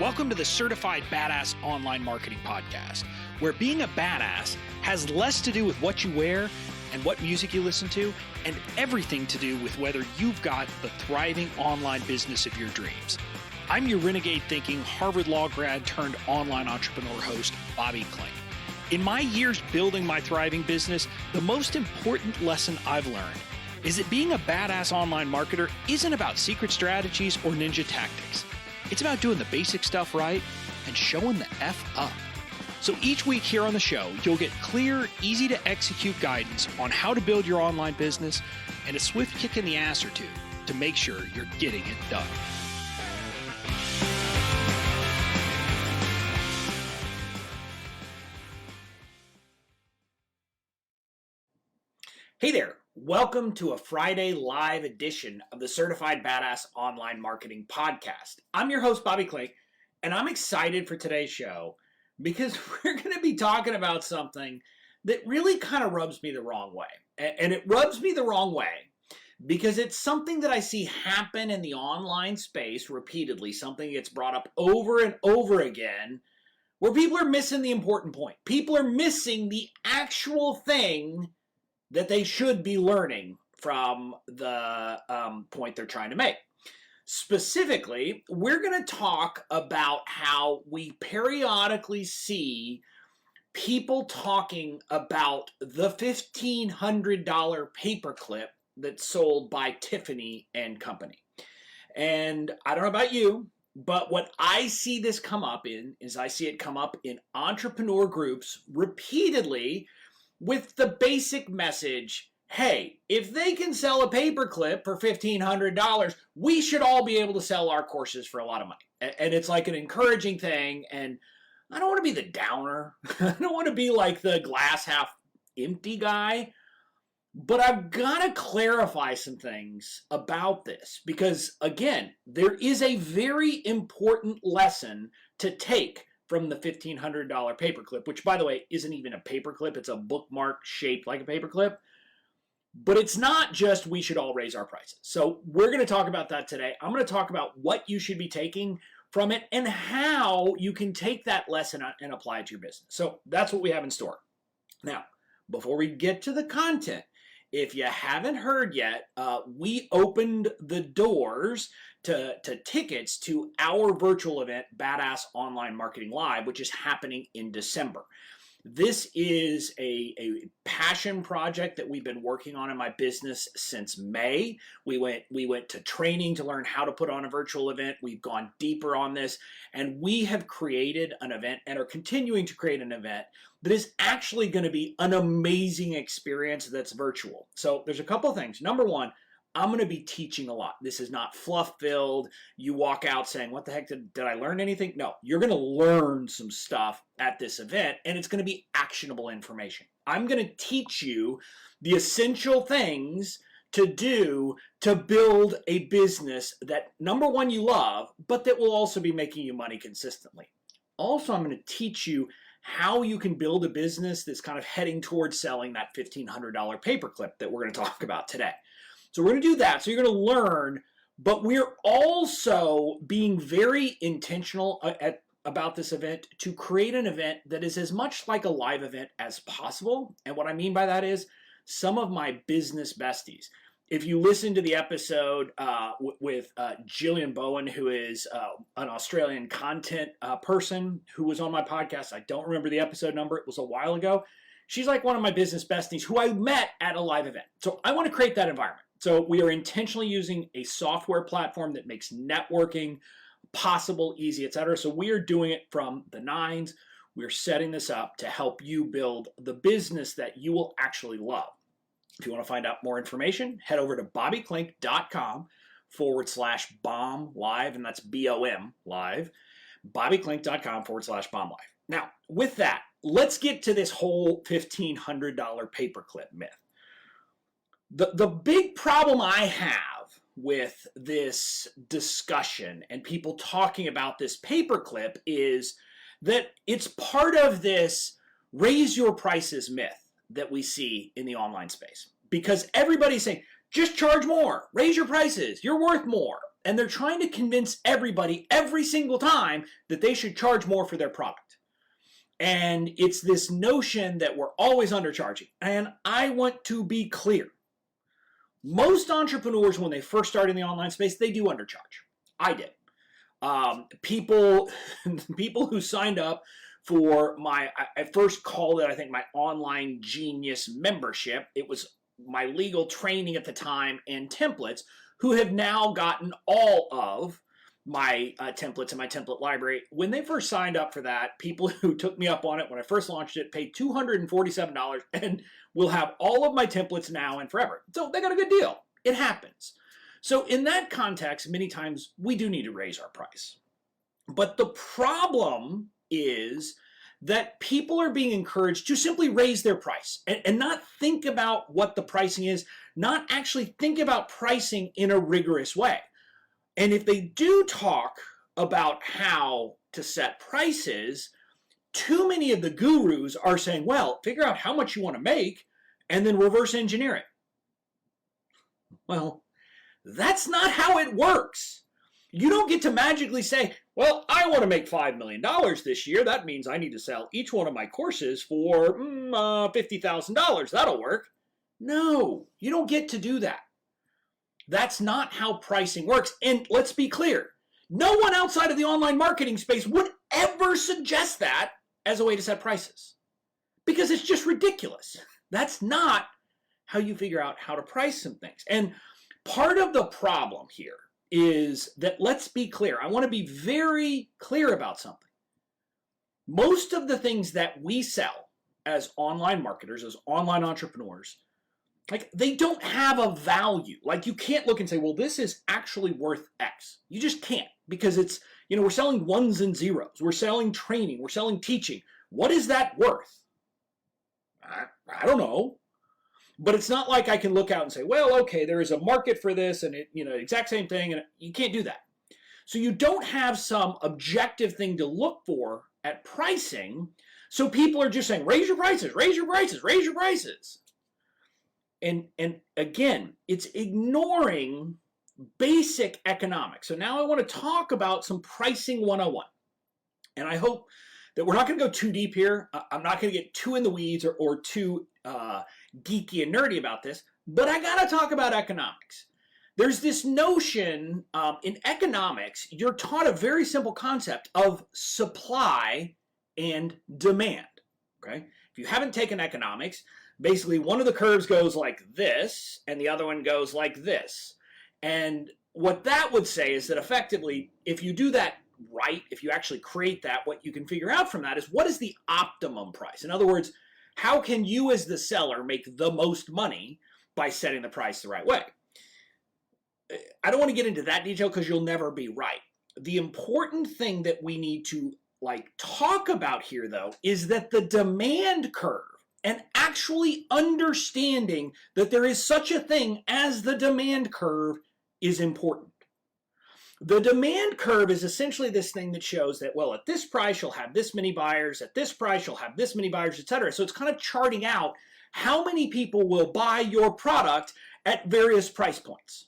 Welcome to the Certified Badass Online Marketing Podcast, where being a badass has less to do with what you wear and what music you listen to, and everything to do with whether you've got the thriving online business of your dreams. I'm your renegade thinking Harvard Law grad turned online entrepreneur host, Bobby Klink. In my years building my thriving business, the most important lesson I've learned is that being a badass online marketer isn't about secret strategies or ninja tactics. It's about doing the basic stuff right and showing the F up. So each week here on the show, you'll get clear, easy to execute guidance on how to build your online business and a swift kick in the ass or two to make sure you're getting it done. Hey there. Welcome to a Friday live edition of the Certified Badass Online Marketing Podcast. I'm your host, Bobby Klink, and I'm excited for today's show because we're going to be talking about something that really kind of rubs me the wrong way. And it rubs me the wrong way because it's something that I see happen in the online space repeatedly, something that gets brought up over and over again, where people are missing the important point. People are missing the actual thing that they should be learning from the point they're trying to make. Specifically, we're going to talk about how we periodically see people talking about the $1,500 paperclip that's sold by Tiffany and Company. And I don't know about you, but what I see this come up in is I see it come up in entrepreneur groups repeatedly with the basic message, hey, if they can sell a paperclip for $1,500, we should all be able to sell our courses for a lot of money. And it's like an encouraging thing, and I don't want to be the downer. I don't want to be like the glass half empty guy, but I've got to clarify some things about this because, again, there is a very important lesson to take from the $1,500 paperclip, which, by the way, isn't even a paperclip. It's a bookmark shaped like a paperclip. But it's not just we should all raise our prices. So we're going to talk about that today. I'm going to talk about what you should be taking from it and how you can take that lesson and apply it to your business. So that's what we have in store. Now, before we get to the content, if you haven't heard yet, we opened the doors to tickets to our virtual event, Badass Online Marketing Live, which is happening in December. This is a passion project that we've been working on in my business since May. We went to training to learn how to put on a virtual event. We've gone deeper on this, and we have created an event and are continuing to create an event that is actually going to be an amazing experience that's virtual. So there's a couple of things. Number one, I'm going to be teaching a lot. This is not fluff-filled. You walk out saying, what the heck, did I learn anything? No, you're going to learn some stuff at this event, and it's going to be actionable information. I'm going to teach you the essential things to do to build a business that, number one, you love, but that will also be making you money consistently. Also, I'm going to teach you how you can build a business that's kind of heading towards selling that $1,500 paperclip that we're going to talk about today. So we're going to do that. So you're going to learn, but we're also being very intentional about this event to create an event that is as much like a live event as possible. And what I mean by that is some of my business besties. If you listen to the episode with Jillian Bowen, who is an Australian content person who was on my podcast, I don't remember the episode number. It was a while ago. She's like one of my business besties who I met at a live event. So I want to create that environment. So we are intentionally using a software platform that makes networking possible, easy, etc. So we are doing it from the nines. We're setting this up to help you build the business that you will actually love. If you want to find out more information, head over to bobbyklink.com/bomb live, and that's BOM live, bobbyklink.com/bomb live. Now, with that, let's get to this whole $1,500 paperclip myth. The big problem I have with this discussion and people talking about this paperclip is that it's part of this raise your prices myth that we see in the online space. Because everybody's saying, just charge more, raise your prices, you're worth more. And they're trying to convince everybody every single time that they should charge more for their product. And it's this notion that we're always undercharging. And I want to be clear. Most entrepreneurs, when they first start in the online space, they do undercharge. I did. People who signed up for I first called it, I think, my Online Genius membership. It was my legal training at the time and templates, who have now gotten all of my templates in my template library. When they first signed up for that, people who took me up on it when I first launched it paid $247 and will have all of my templates now and forever. So they got a good deal. It happens. So in that context, many times we do need to raise our price. But the problem is that people are being encouraged to simply raise their price and not think about what the pricing is, not actually think about pricing in a rigorous way. And if they do talk about how to set prices, too many of the gurus are saying, well, figure out how much you want to make and then reverse engineer it. Well, that's not how it works. You don't get to magically say, well, I want to make $5 million this year. That means I need to sell each one of my courses for $50,000. That'll work. No, you don't get to do that. That's not how pricing works. And let's be clear, no one outside of the online marketing space would ever suggest that as a way to set prices, because it's just ridiculous. That's not how you figure out how to price some things. And part of the problem here is that, let's be clear, I want to be very clear about something. Most of the things that we sell as online marketers, as online entrepreneurs, like, they don't have a value. Like, you can't look and say, well, this is actually worth X. You just can't, because it's, we're selling ones and zeros. We're selling training. We're selling teaching. What is that worth? I don't know. But it's not like I can look out and say, well, okay, there is a market for this and it, exact same thing. And you can't do that. So you don't have some objective thing to look for at pricing. So people are just saying, raise your prices, raise your prices, raise your prices. And again, it's ignoring basic economics. So now I want to talk about some pricing 101. And I hope that we're not going to go too deep here. I'm not going to get too in the weeds or too geeky and nerdy about this, but I got to talk about economics. There's this notion in economics, you're taught a very simple concept of supply and demand. Okay? If you haven't taken economics, basically one of the curves goes like this and the other one goes like this. And what that would say is that effectively, if you do that right, if you actually create that, what you can figure out from that is, what is the optimum price? In other words, how can you as the seller make the most money by setting the price the right way? I don't want to get into that detail because you'll never be right. The important thing that we need to talk about here, though, is that the demand curve, and actually understanding that there is such a thing as the demand curve, is important. The demand curve is essentially this thing that shows that, well, at this price, you'll have this many buyers. At this price, you'll have this many buyers, etc. So it's kind of charting out how many people will buy your product at various price points.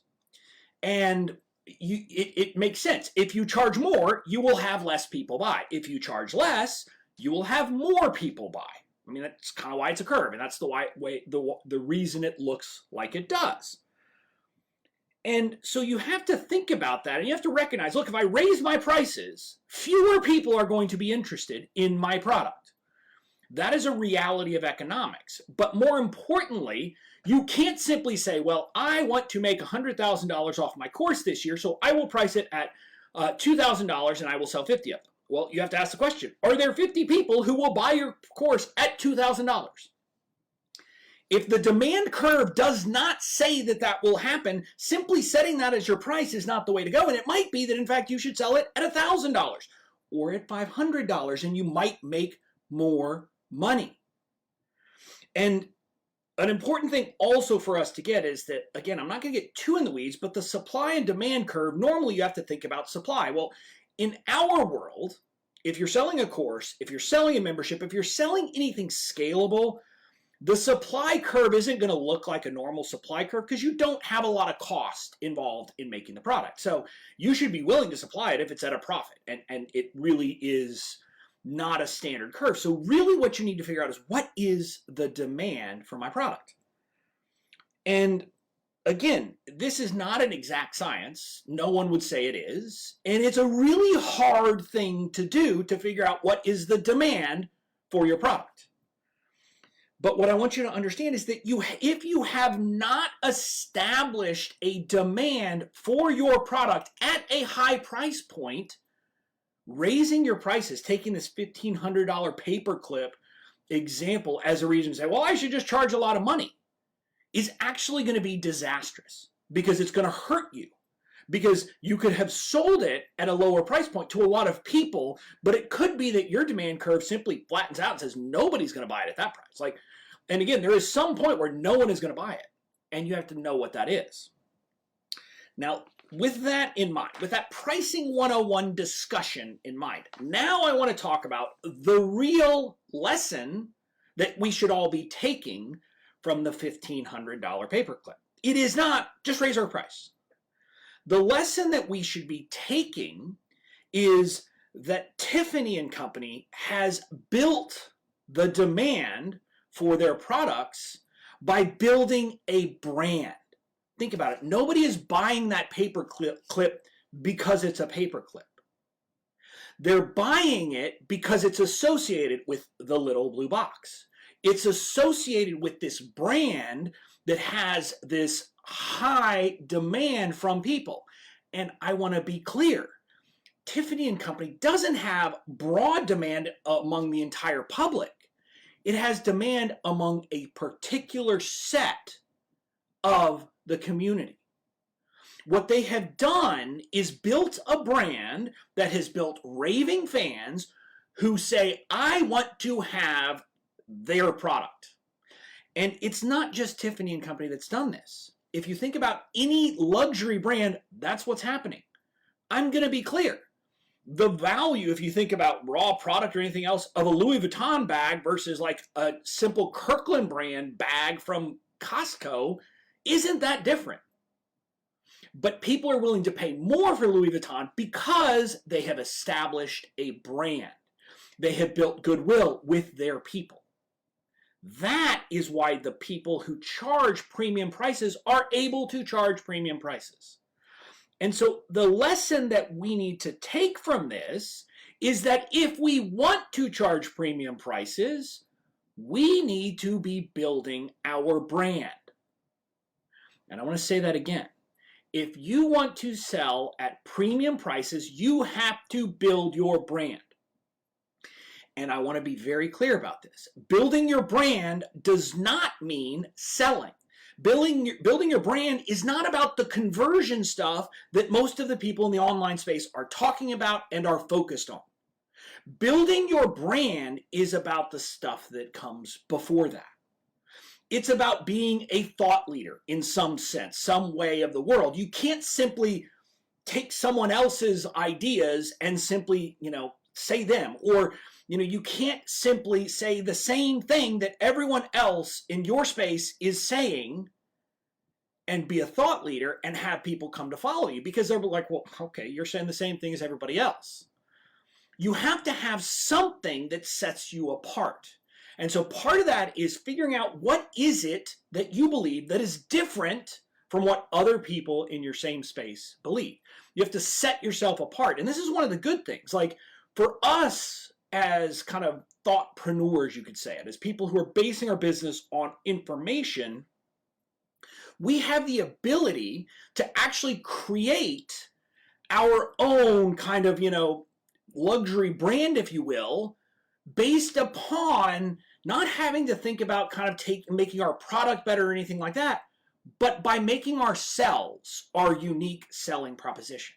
And it makes sense. If you charge more, you will have less people buy. If you charge less, you will have more people buy. I mean, that's kind of why it's a curve, and that's the reason it looks like it does. And so you have to think about that, and you have to recognize, look, if I raise my prices, fewer people are going to be interested in my product. That is a reality of economics. But more importantly, you can't simply say, well, I want to make $100,000 off my course this year, so I will price it at $2,000 and I will sell 50 of them. Well, you have to ask the question, are there 50 people who will buy your course at $2,000? If the demand curve does not say that that will happen, simply setting that as your price is not the way to go. And it might be that, in fact, you should sell it at $1,000 or at $500, and you might make more money. And an important thing also for us to get is that, again, I'm not going to get too in the weeds, but the supply and demand curve, normally you have to think about supply. Well, in our world, if you're selling a course, if you're selling a membership, if you're selling anything scalable, The supply curve isn't going to look like a normal supply curve because you don't have a lot of cost involved in making the product. So you should be willing to supply it if it's at a profit. And it really is not a standard curve. So really what you need to figure out is, what is the demand for my product? And again, this is not an exact science. No one would say it is. And it's a really hard thing to do, to figure out what is the demand for your product. But what I want you to understand is that if you have not established a demand for your product at a high price point, raising your prices, taking this $1,500 paperclip example as a reason to say, well, I should just charge a lot of money, is actually going to be disastrous, because it's going to hurt you. Because you could have sold it at a lower price point to a lot of people, but it could be that your demand curve simply flattens out and says nobody's going to buy it at that price. And again, there is some point where no one is going to buy it, and you have to know what that is. Now, with that in mind, with that pricing 101 discussion in mind, now I want to talk about the real lesson that we should all be taking from the $1,500 paperclip. It is not just raise our price. The lesson that we should be taking is that Tiffany & Company has built the demand for their products by building a brand. Think about it. Nobody is buying that paperclip because it's a paperclip. They're buying it because it's associated with the little blue box. It's associated with this brand that has this high demand from people. And I want to be clear, Tiffany & Company doesn't have broad demand among the entire public. It has demand among a particular set of the community. What they have done is built a brand that has built raving fans who say, I want to have their product. And it's not just Tiffany & Company that's done this. If you think about any luxury brand, that's what's happening. I'm going to be clear. The value, if you think about raw product or anything else, of a Louis Vuitton bag versus like a simple Kirkland brand bag from Costco isn't that different. But people are willing to pay more for Louis Vuitton because they have established a brand. They have built goodwill with their people. That is why the people who charge premium prices are able to charge premium prices. And so the lesson that we need to take from this is that if we want to charge premium prices, we need to be building our brand. And I want to say that again. If you want to sell at premium prices, you have to build your brand. And I want to be very clear about this. Building your brand does not mean selling. Building your brand is not about the conversion stuff that most of the people in the online space are talking about and are focused on. Building your brand is about the stuff that comes before that. It's about being a thought leader in some sense, some way of the world. You can't simply take someone else's ideas and simply, say them, or you can't simply say the same thing that everyone else in your space is saying and be a thought leader and have people come to follow you, because they're like, well, okay, you're saying the same thing as everybody else. You have to have something that sets you apart. And so part of that is figuring out what is it that you believe that is different from what other people in your same space believe. You have to set yourself apart. And this is one of the good things. Like, for us as kind of thoughtpreneurs, you could say it, as people who are basing our business on information, we have the ability to actually create our own kind of, luxury brand, if you will, based upon not having to think about kind of making our product better or anything like that, but by making ourselves our unique selling proposition,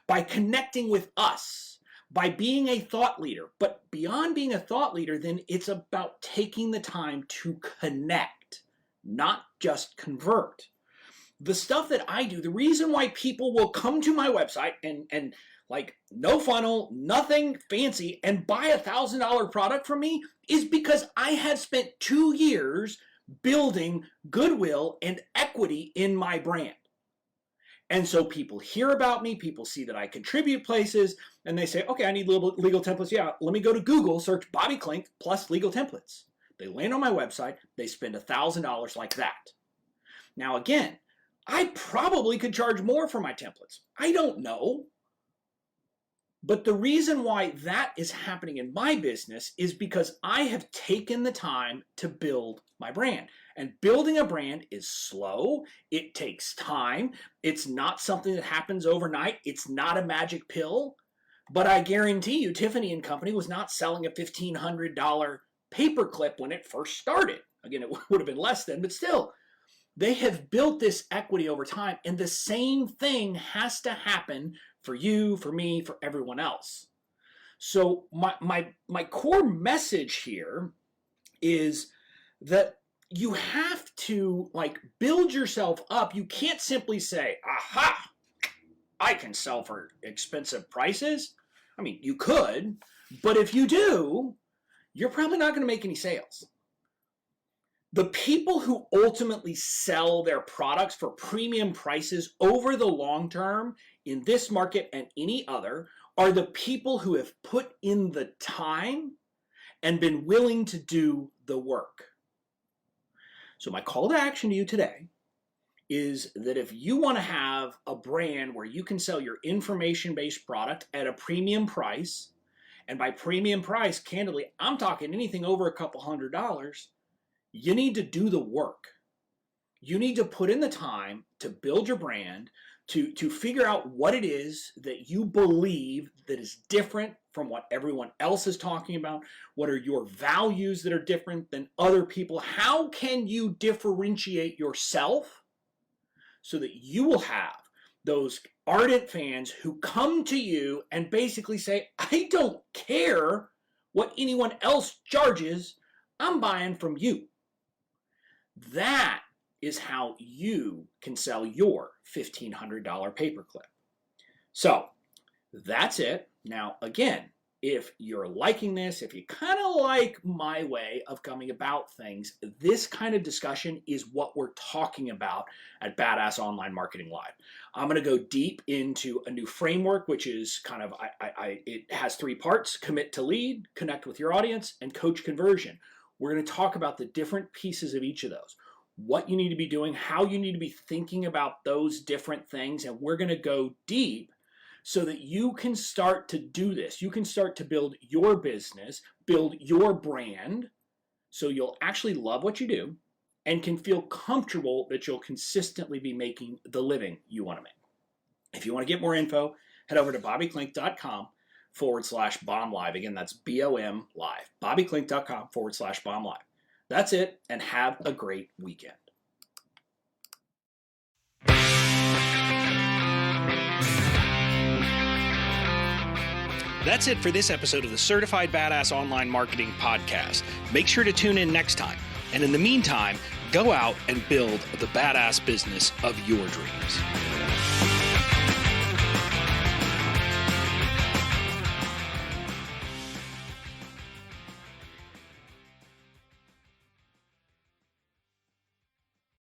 by connecting with us, by being a thought leader. But beyond being a thought leader, then it's about taking the time to connect, not just convert. the stuff that I do, the reason why people will come to my website and like no funnel, nothing fancy, and buy $1,000 product from me is because I have spent 2 years building goodwill and equity in my brand. And so people hear about me, people see that I contribute places, and they say, okay, I need legal templates. Yeah, let me go to Google, search Bobby Klink plus legal templates. They land on my website, they spend $1,000 like that. Now again, I probably could charge more for my templates. I don't know. But the reason why that is happening in my business is because I have taken the time to build my brand. And building a brand is slow. It takes time. It's not something that happens overnight. It's not a magic pill. But I guarantee you, Tiffany & Company was not selling a $1,500 paperclip when it first started. Again, it would have been less then, but still. They have built this equity over time, and the same thing has to happen for you, for me, for everyone else. So my core message here is that you have to like build yourself up. You can't simply say, aha, I can sell for expensive prices. I mean, you could, but if you do, you're probably not going to make any sales. The people who ultimately sell their products for premium prices over the long term in this market and any other are the people who have put in the time and been willing to do the work. So my call to action to you today is that if you want to have a brand where you can sell your information-based product at a premium price, and by premium price, candidly, I'm talking anything over a couple $100, you need to do the work. You need to put in the time to build your brand, to figure out what it is that you believe that is different from what everyone else is talking about. What are your values that are different than other people? How can you differentiate yourself so that you will have those ardent fans who come to you and basically say, I don't care what anyone else charges, I'm buying from you. That is how you can sell your $1,500 paperclip. So that's it. Now, again, if you're liking this, if you kind of like my way of coming about things, this kind of discussion is what we're talking about at Badass Online Marketing Live. I'm going to go deep into a new framework, which is kind of, it has 3 parts: commit to lead, connect with your audience, and coach conversion. We're going to talk about the different pieces of each of those, what you need to be doing, how you need to be thinking about those different things, and we're going to go deep so that you can start to do this. You can start to build your business, build your brand, so you'll actually love what you do and can feel comfortable that you'll consistently be making the living you want to make. If you want to get more info, head over to bobbyklink.com/bomb live. Again, that's BOM live. bobbyklink.com/bomb live. That's it, and have a great weekend. That's it for this episode of the Certified Badass Online Marketing Podcast. Make sure to tune in next time. And in the meantime, go out and build the badass business of your dreams.